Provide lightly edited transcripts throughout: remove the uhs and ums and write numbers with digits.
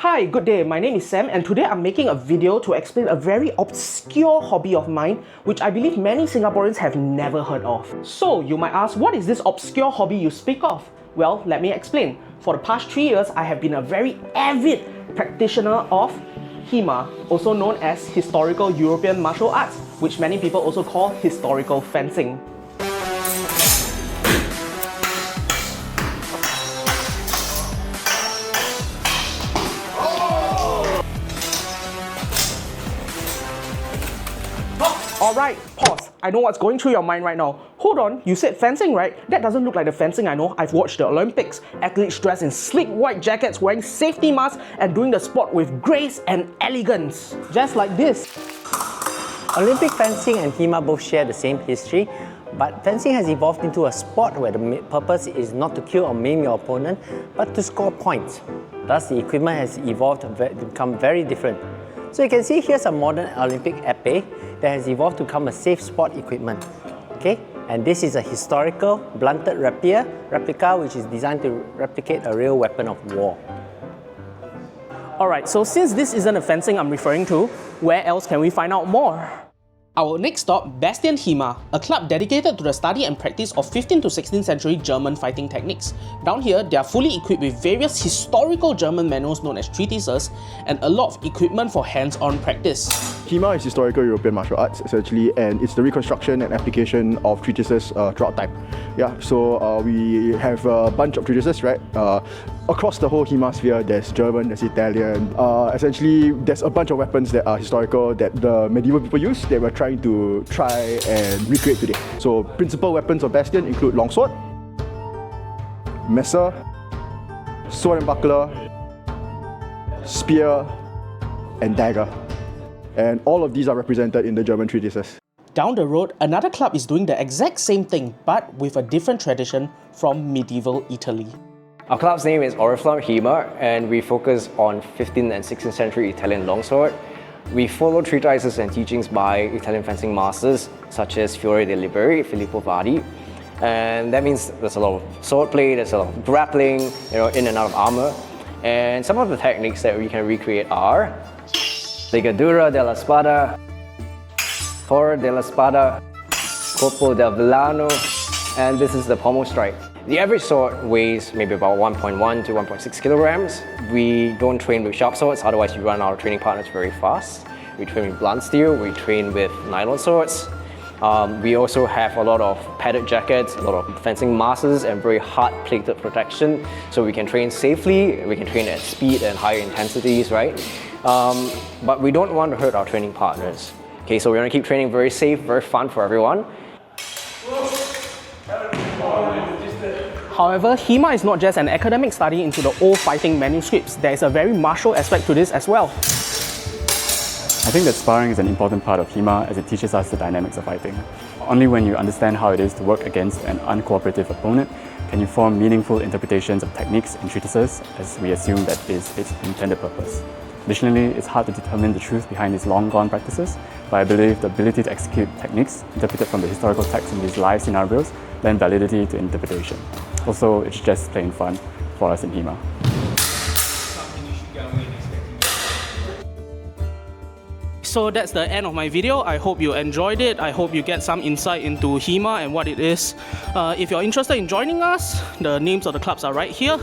Hi, good day. My name is Sam and today I'm making a video to explain a very obscure hobby of mine which I believe many Singaporeans have never heard of. So you might ask, what is this obscure hobby you speak of? Well, let me explain. For the past 3 years, I have been a very avid practitioner of HEMA, also known as Historical European Martial Arts, which many people also call historical fencing. Alright, pause. I know what's going through your mind right now. Hold on, you said fencing, right? That doesn't look like the fencing I know. I've watched the Olympics. Athletes dressed in sleek white jackets, wearing safety masks, and doing the sport with grace and elegance. Just like this. Olympic fencing and HEMA both share the same history, but fencing has evolved into a sport where the purpose is not to kill or maim your opponent, but to score points. Thus, the equipment has evolved to become very different. So you can see here's a modern Olympic épée that has evolved to become a safe sport equipment. Okay? And this is a historical blunted replica which is designed to replicate a real weapon of war. Alright, so since this isn't a fencing I'm referring to, where else can we find out more? Our next stop, Bastian HEMA, a club dedicated to the study and practice of 15th to 16th century German fighting techniques. Down here, they are fully equipped with various historical German manuals known as treatises and a lot of equipment for hands-on practice. HEMA is historical European martial arts essentially, and it's the reconstruction and application of treatises throughout time. Yeah, so we have a bunch of treatises, right? Across the whole HEMA sphere, there's German, there's Italian. Essentially, there's a bunch of weapons that are historical that the medieval people used that we're trying to and recreate today. So, principal weapons of Bastian include longsword, messer, sword and buckler, spear, and dagger. And all of these are represented in the German treatises. Down the road, another club is doing the exact same thing, but with a different tradition from medieval Italy. Our club's name is Oriflamme HEMA, and we focus on 15th and 16th century Italian longsword. We follow treatises and teachings by Italian fencing masters such as Fiore de' Liberi, Filippo Vadi. And that means there's a lot of swordplay, there's a lot of grappling, in and out of armor. And some of the techniques that we can recreate are Ligadura della Spada, Foro della Spada, Colpo del Villano, and this is the pommel strike. The average sword weighs maybe about 1.1 to 1.6 kilograms. We don't train with sharp swords, otherwise you run out of training partners very fast. We train with blunt steel, we train with nylon swords. We also have a lot of padded jackets, a lot of fencing masks, and very hard plated protection. So we can train safely, we can train at speed and higher intensities, right? But we don't want to hurt our training partners. Okay, so we're going to keep training very safe, very fun for everyone. However, HEMA is not just an academic study into the old fighting manuscripts. There is a very martial aspect to this as well. I think that sparring is an important part of HEMA as it teaches us the dynamics of fighting. Only when you understand how it is to work against an uncooperative opponent can you form meaningful interpretations of techniques and treatises, as we assume that is its intended purpose. Additionally, it's hard to determine the truth behind these long-gone practices, but I believe the ability to execute techniques interpreted from the historical text in these live scenarios lend validity to interpretation. Also, it's just plain fun for us in HEMA. So that's the end of my video. I hope you enjoyed it. I hope you get some insight into HEMA and what it is. If you're interested in joining us, the names of the clubs are right here.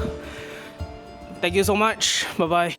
Thank you so much. Bye-bye.